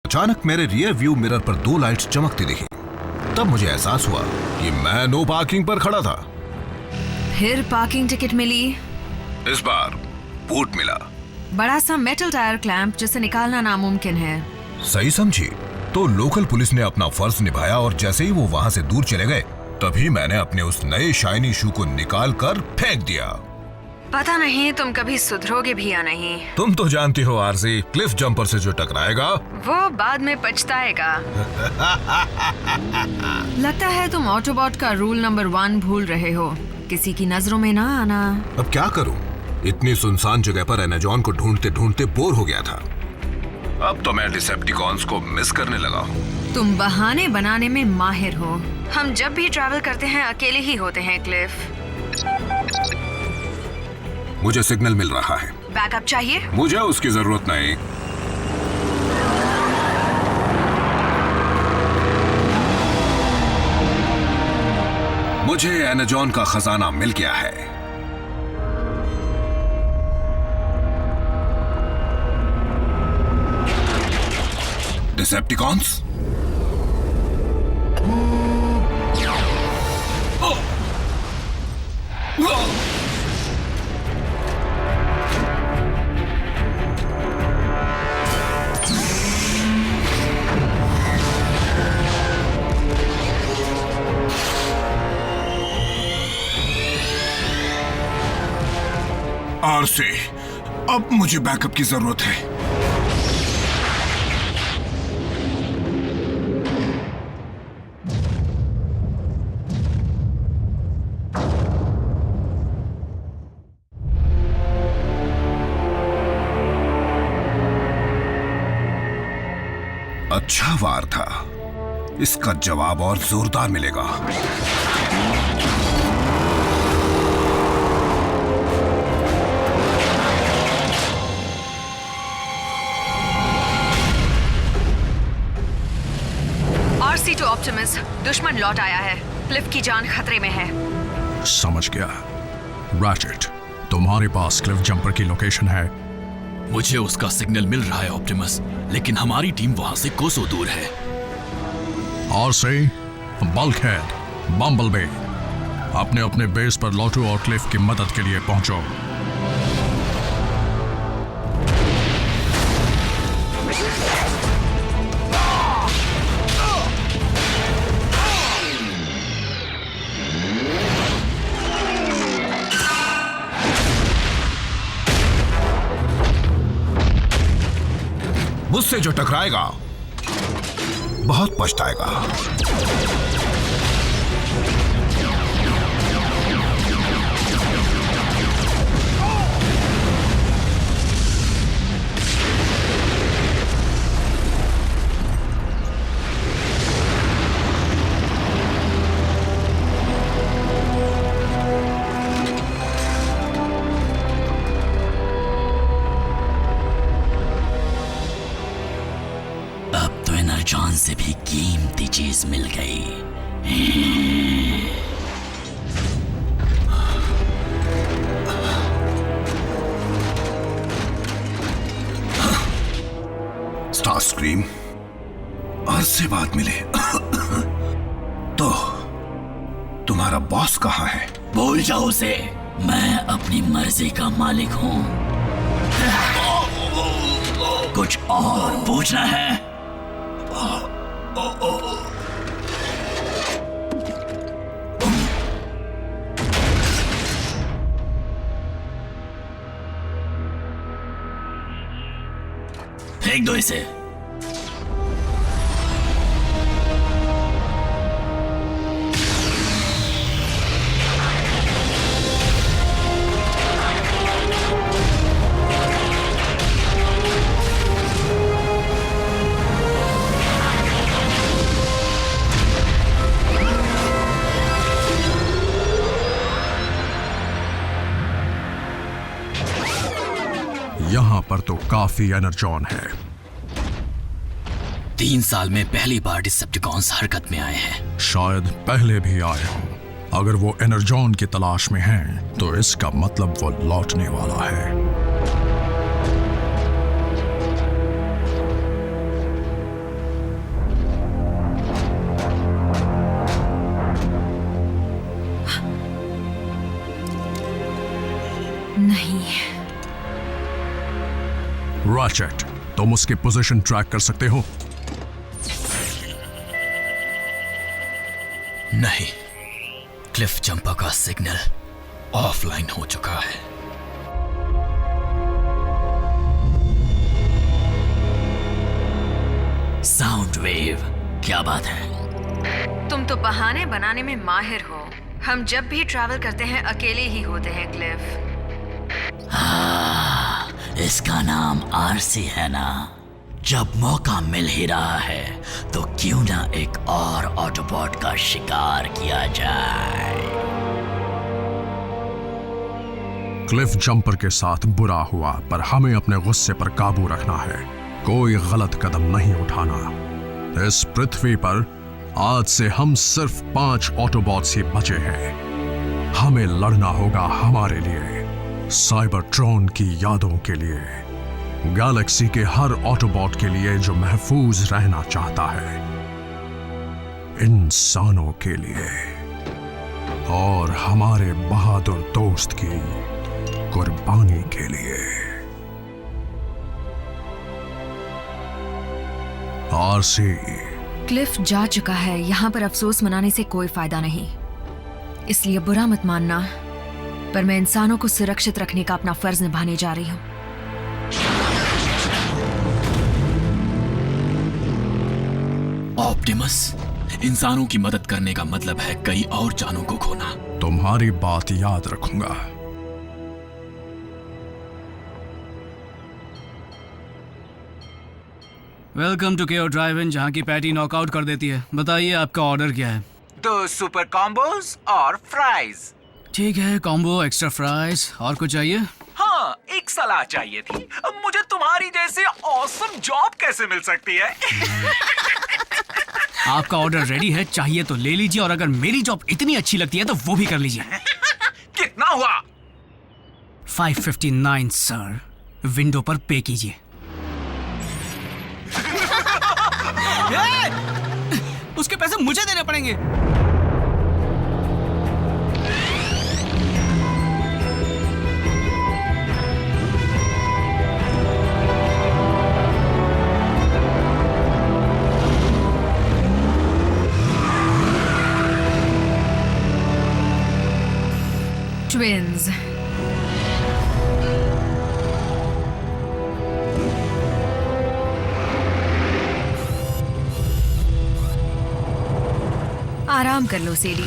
अचानक मेरे rear view mirror पर 2 लाइट्स चमकती दिखी। तब मुझे एहसास हुआ कि मैं नो पार्किंग पर खड़ा था। फिर पार्किंग टिकट मिली। इस बार बूट मिला। बड़ा सा मेटल टायर क्लैंप जिसे निकालना नामुमकिन है। सही समझी। तो लोकल पुलिस ने अपना फर्ज निभाया और जैसे ही वो वहां से दूर चले गए तभी मैंने अपने उस नए शाइनी शू को निकाल कर फेंक दिया। पता नहीं तुम कभी सुधरोगे भी या नहीं। तुम तो जानती हो आरसी, क्लिफ जंपर से जो टकराएगा वो बाद में पछताएगा। लगता है तुम ऑटोबॉट का रूल नंबर 1 भूल रहे हो, किसी की नजरों में ना आना। अब क्या करूं? इतनी सुनसान जगह पर एनाजॉन को ढूंढते ढूंढते बोर हो गया था। अब तो मैं डिसेप्टिकॉन्स को मिस करने लगा हूँ। तुम बहाने बनाने में माहिर हो। हम जब भी ट्रैवल करते हैं अकेले ही होते हैं क्लिफ। मुझे सिग्नल मिल रहा है। बैकअप चाहिए? मुझे उसकी जरूरत नहीं। मुझे एनाजॉन का खजाना मिल गया है। डिसेप्टिकॉन्स, आरसी, अब मुझे बैकअप की जरूरत है। अच्छा वार था, इसका जवाब और जोरदार मिलेगा। RC to ऑप्टिमस, दुश्मन लौट आया है। क्लिफ की जान खतरे में है। समझ गया। रैचेट, तुम्हारे पास क्लिफ जंपर की लोकेशन है? मुझे उसका सिग्नल मिल रहा है ऑप्टिमस, लेकिन हमारी टीम वहां से कोसों दूर है। आरसी, बल्कहेड, बम्बलबी, अपने अपने बेस पर लौटो और क्लिफ की मदद के लिए पहुंचो। मुझसे जो टकराएगा बहुत पछताएगा। जान से भी कीमती चीज मिल गई। स्टारस्क्रीम, आज से बात मिले। तो तुम्हारा बॉस कहाँ है? भूल जाओ उसे, मैं अपनी मर्जी का मालिक हूँ। कुछ और पूछना है? फेंक दो इसे। यहां पर तो काफी एनर्जॉन है। 3 साल में पहली बार डिसेप्टिकॉन्स हरकत में आए हैं। शायद पहले भी आए हों। अगर वो एनर्जॉन की तलाश में हैं, तो इसका मतलब वो लौटने वाला है। रैचेट, तुम उसकी पोजीशन ट्रैक कर सकते हो? नहीं, क्लिफ जंपर का सिग्नल ऑफलाइन हो चुका है। साउंड वेव, क्या बात है? तुम तो बहाने बनाने में माहिर हो। हम जब भी ट्रैवल करते हैं अकेले ही होते हैं क्लिफ। हाँ, इसका नाम आरसी है ना? जब मौका मिल ही रहा है तो क्यों ना एक और ऑटोबॉट का शिकार किया जाए। क्लिफ जंपर के साथ बुरा हुआ, पर हमें अपने गुस्से पर काबू रखना है। कोई गलत कदम नहीं उठाना। इस पृथ्वी पर आज से हम सिर्फ 5 ऑटोबॉट्स ही बचे हैं। हमें लड़ना होगा हमारे लिए, साइबरट्रॉन की यादों के लिए, गैलेक्सी के हर ऑटोबॉट के लिए जो महफूज रहना चाहता है, इंसानों के लिए और हमारे बहादुर दोस्त की कुर्बानी के लिए। आरसी, क्लिफ जा चुका है, यहाँ पर अफसोस मनाने से कोई फायदा नहीं, इसलिए बुरा मत मानना, पर मैं इंसानों को सुरक्षित रखने का अपना फर्ज निभाने जा रही हूँ। ऑप्टिमस, इंसानों की मदद करने का मतलब है कई और जानों को खोना। तुम्हारी बात याद रखूंगा। वेलकम टू केओ ड्राइव इन, जहाँ की पैटी नॉकआउट कर देती है। बताइए आपका ऑर्डर क्या है? 2 सुपर कॉम्बोज और फ्राइज। ठीक है, कॉम्बो, एक्स्ट्रा फ्राइज। और कुछ चाहिए? हाँ, एक सलाह चाहिए थी। मुझे तुम्हारी जैसे ऑसम जॉब कैसे मिल सकती है? आपका ऑर्डर रेडी है, चाहिए तो ले लीजिए, और अगर मेरी जॉब इतनी अच्छी लगती है तो वो भी कर लीजिए। कितना हुआ? 559 सर। विंडो पर पे कीजिए। उसके पैसे मुझे देने पड़ेंगे। ट्विन्स, आराम कर लो सेडी।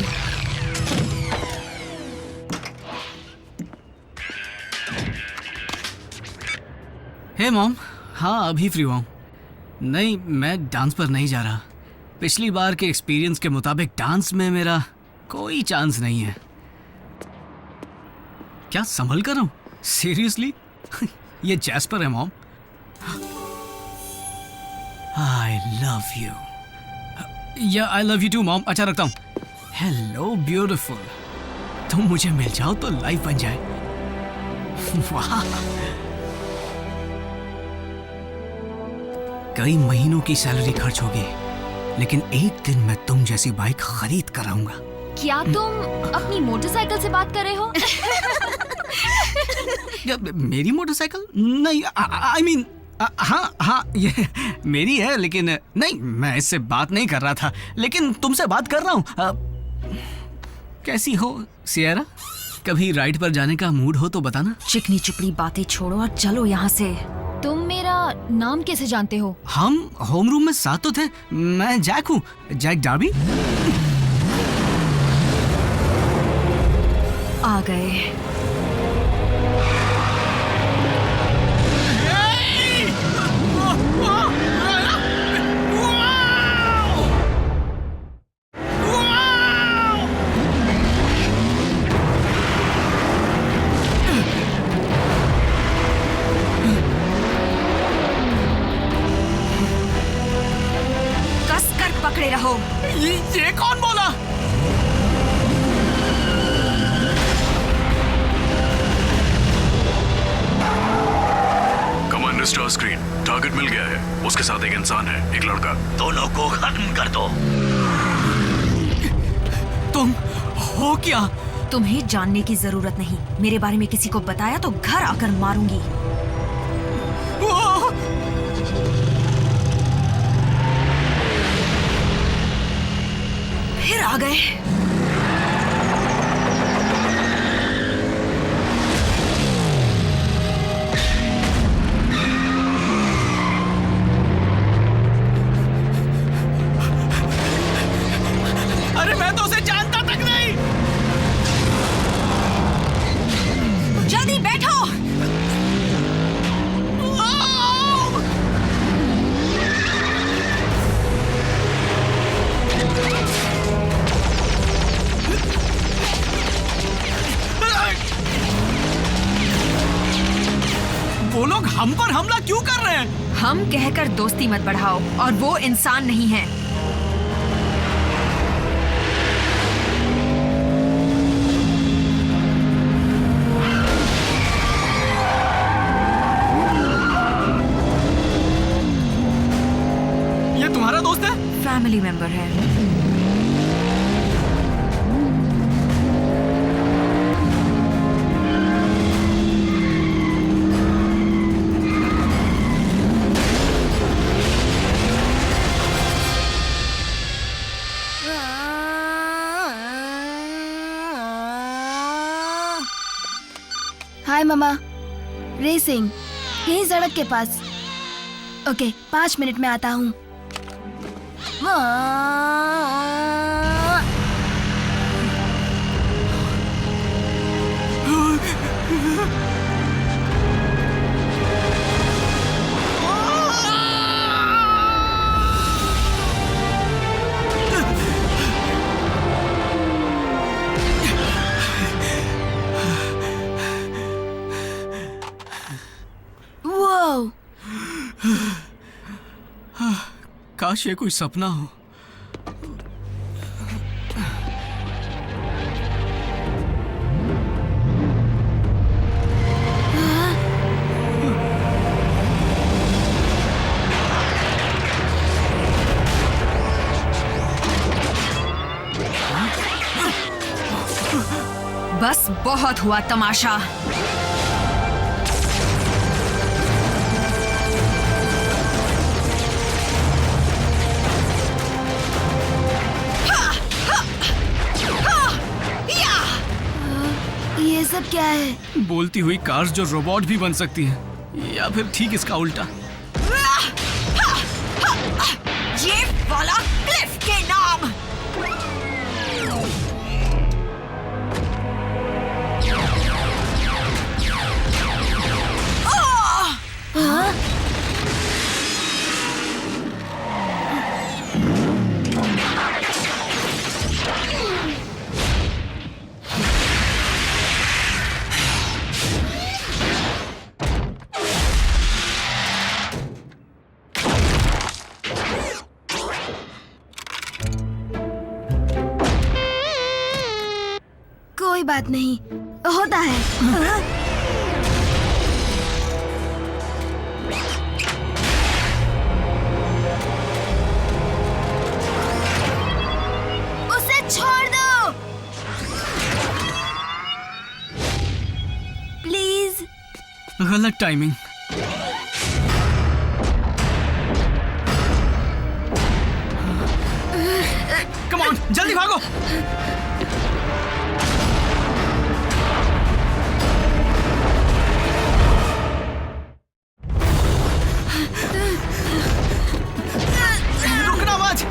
हे मॉम, हाँ अभी फ्री हुआ हूँ। नहीं, मैं डांस पर नहीं जा रहा। पिछली बार के एक्सपीरियंस के मुताबिक डांस में मेरा कोई चांस नहीं है। क्या संभल कर रहा हूँ? सीरियसली? ये जैस्पर है मॉम। I love you. या I love you too mom. अच्छा, रखता हूँ। हेलो ब्यूटीफुल, तुम मुझे मिल जाओ तो लाइफ बन जाए। वाह, कई महीनों की सैलरी खर्च होगी, लेकिन एक दिन मैं तुम जैसी बाइक खरीद कर आऊंगा। क्या तुम अपनी मोटरसाइकिल से बात कर रहे हो? मेरी मोटरसाइकिल? नहीं, आई मीन हाँ ये मेरी है, लेकिन नहीं, मैं इससे बात नहीं कर रहा था, लेकिन तुमसे बात कर रहा हूँ। कैसी हो सियरा? कभी राइड पर जाने का मूड हो तो बताना। चिकनी चुपड़ी बातें छोड़ो और चलो यहाँ से। तुम मेरा नाम कैसे जानते हो? हम होम रूम में साथ तो थे। मैं जैक हूँ, जैक डार्बी। आ गए। पकड़े रहो। ये कौन बोला? कमांडर स्टार स्क्रीन, टारगेट मिल गया है। उसके साथ एक इंसान है, एक लड़का। दोनों को खत्म कर दो। तुम हो क्या? तुम्हें जानने की जरूरत नहीं। मेरे बारे में किसी को बताया तो घर आकर मारूंगी। फिर आ गए। अरे मैं तो उसे जानता तक नहीं। जल्दी बैठो। वो लोग हम पर हमला क्यों कर रहे हैं? हम कहकर दोस्ती मत बढ़ाओ, और वो इंसान नहीं है। ये तुम्हारा दोस्त है? फैमिली मेंबर है। हाय मामा, रेसिंग यही सड़क के पास। ओके, 5 मिनट में आता हूँ। वो काश ये कोई सपना हो। बस बहुत हुआ तमाशा। ये सब क्या है? बोलती हुई कार्स जो रोबोट भी बन सकती हैं, या फिर ठीक इसका उल्टा। ये वाला क्लिफ के नाम। कोई बात नहीं, होता है। उसे छोड़ दो प्लीज। गलत टाइमिंग। कम ऑन, जल्दी भागो। रुकना मत,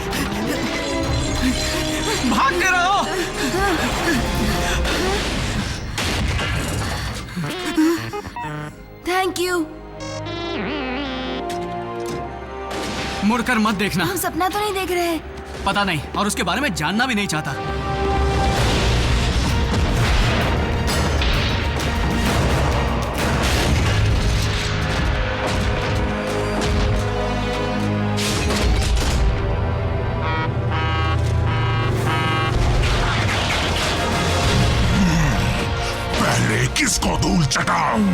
भागते रहो। Thank you. मुड़कर मत देखना। हम सपना तो नहीं देख रहे? पता नहीं, और उसके बारे में जानना भी नहीं चाहता। पहले किसको धूल चटाऊं?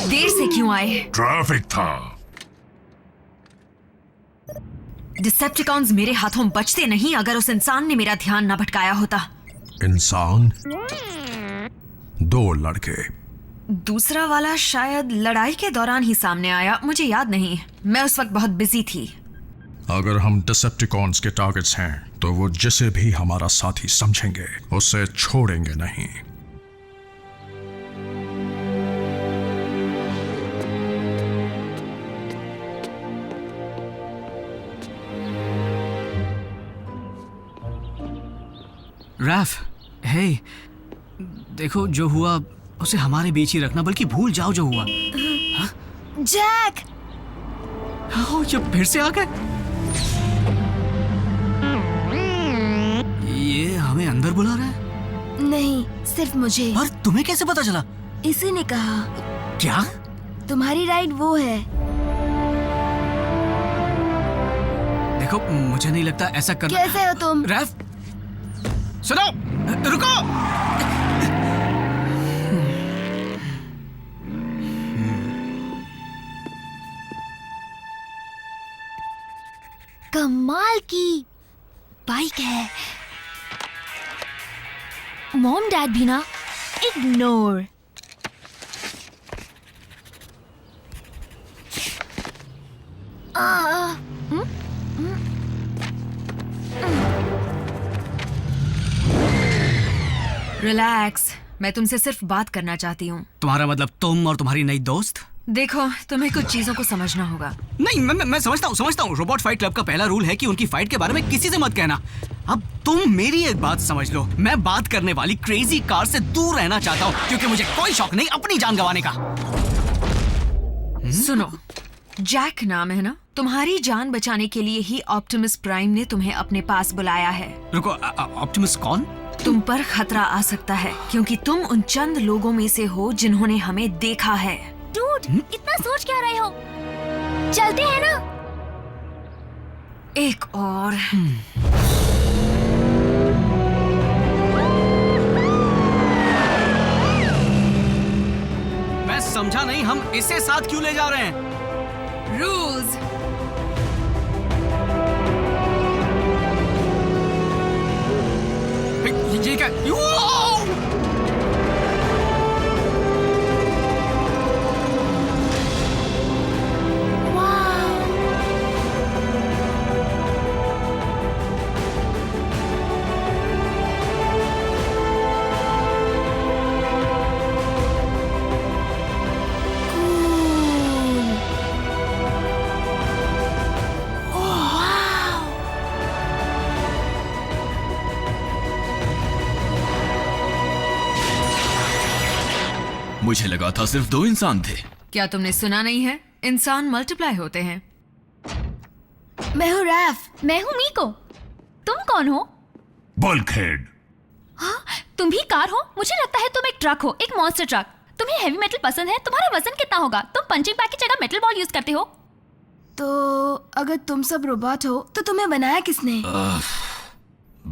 देर से क्यों आए? ट्रैफिक था। डिसेप्टिकॉन्स मेरे हाथों बचते नहीं अगर उस इंसान ने मेरा ध्यान न भटकाया होता। इंसान? 2 लड़के। दूसरा वाला शायद लड़ाई के दौरान ही सामने आया, मुझे याद नहीं, मैं उस वक्त बहुत बिजी थी। अगर हम डिसेप्टिकॉन्स के टारगेट्स हैं तो वो जिसे भी हमारा साथी समझेंगे उसे छोड़ेंगे नहीं। रैफ, हे, देखो जो हुआ उसे हमारे बीच ही रखना, बल्कि भूल जाओ जो हुआ। जैक! ओह, ये फिर से आ गए। ये हमें अंदर बुला रहा है? नहीं, सिर्फ मुझे। पर तुम्हें कैसे पता चला? इसी ने कहा। क्या? तुम्हारी राइड वो है। देखो, मुझे नहीं लगता ऐसा करना। कैसे हो तुम? रैफ, सुनो, रुको। कमाल की बाइक है। मॉम डैड भी ना इग्नोर। रिलैक्स, मैं तुमसे सिर्फ बात करना चाहती हूँ। तुम्हारा मतलब तुम और तुम्हारी नई दोस्त? देखो, तुम्हें कुछ चीजों को समझना होगा। नहीं, मैं समझता हूँ। रोबोट फाइट क्लब का पहला रूल है कि उनकी फाइट के बारे में किसी से मत कहना। अब तुम मेरी एक बात समझ लो, मैं बात करने वाली क्रेजी कार से दूर रहना चाहता हूँ, क्योंकि मुझे कोई शौक नहीं अपनी जान गंवाने का। सुनो, जैक नाम है ना? तुम्हारी जान बचाने के लिए ही ऑप्टिमस प्राइम ने तुम्हें अपने पास बुलाया है। रुको, ऑप्टिमस कौन? तुम पर खतरा आ सकता है, क्योंकि तुम उन चंद लोगों में से हो जिन्होंने हमें देखा है। डूड, इतना सोच क्या रहे हो? चलते हैं ना? एक और। मैं समझा नहीं, हम इसे साथ क्यों ले जा रहे हैं? रूल्स। ये क्या? मुझे लगा था सिर्फ 2 इंसान थे। क्या तुमने सुना नहीं है? इंसान मल्टीप्लाई होते हैं। मैं हूँ रैफ। मैं हूँ मीको। तुम कौन हो? बल्कहेड। हाँ, तुम भी कार हो? मुझे लगता है तुम एक ट्रक हो, एक मॉन्स्टर ट्रक। तुम्हें हेवी मेटल पसंद है? तुम्हारा वजन कितना होगा? तुम पंचिंग बैग की जगह मेटल बॉल यूज करते हो। तो अगर तुम सब रोबोट हो तो तुम्हें बनाया किसने?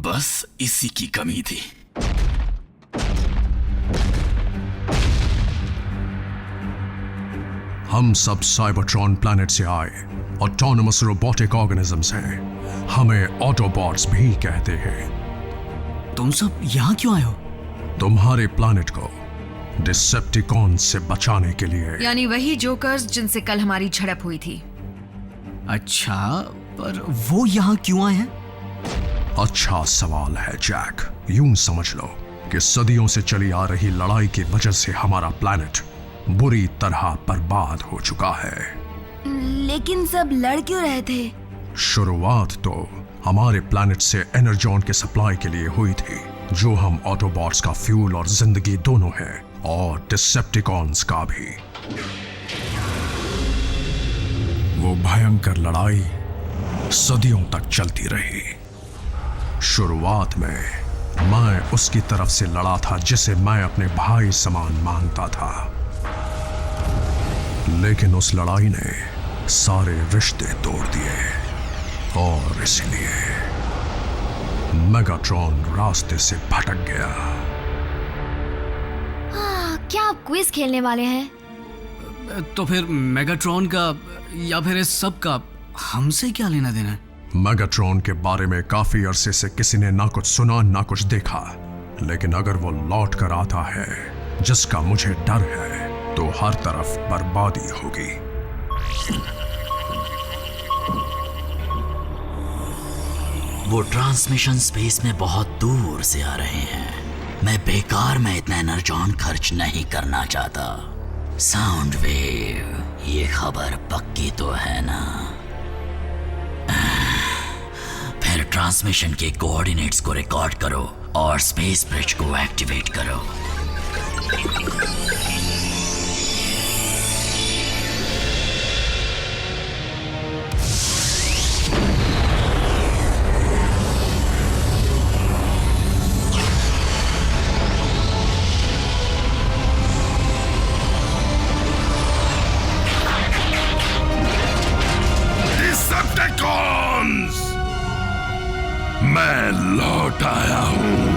बस इसी की कमी थी। हम सब साइबरट्रॉन प्लैनेट से आए ऑटोनमस रोबोटिक ऑर्गेनिजम्स हैं। हमें ऑटोबॉट्स भी कहते हैं। तुम सब यहाँ क्यों आए हो? तुम्हारे प्लैनेट को डिसेप्टिकॉन से बचाने के लिए। यानी वही जोकर्स जिनसे कल हमारी झड़प हुई थी। अच्छा, पर वो यहाँ क्यों आए हैं? अच्छा सवाल है जैक। यूं समझ लो कि सदियों से चली आ रही लड़ाई की वजह से हमारा प्लैनेट बुरी तरह बर्बाद हो चुका है। लेकिन सब लड़ क्यों रहे थे? शुरुआत तो हमारे प्लैनेट से एनर्जॉन के सप्लाई के लिए हुई थी, जो हम ऑटोबॉट्स का फ्यूल और जिंदगी दोनों है, और डिसेप्टिकॉन्स का भी। वो भयंकर लड़ाई सदियों तक चलती रही। शुरुआत में मैं उसकी तरफ से लड़ा था जिसे मैं अपने भाई समान मानता था, लेकिन उस लड़ाई ने सारे रिश्ते तोड़ दिए और इसलिए मेगाट्रॉन रास्ते से भटक गया। क्या आप क्विज खेलने वाले हैं? तो फिर मेगाट्रॉन का या फिर इस सब का हमसे क्या लेना देना है? मेगाट्रॉन के बारे में काफी अरसे से किसी ने ना कुछ सुना ना कुछ देखा, लेकिन अगर वो लौट कर आता है जिसका मुझे डर है, तो हर तरफ बर्बादी होगी। वो ट्रांसमिशन स्पेस में बहुत दूर से आ रहे हैं। मैं बेकार में इतना एनर्जॉन खर्च नहीं करना चाहता। साउंड वेव, ये खबर पक्की तो है ना? फिर ट्रांसमिशन के कोऑर्डिनेट्स को रिकॉर्ड करो और स्पेस ब्रिज को एक्टिवेट करो। डिसेप्टिकॉन्स, मैं लौट आया हूं।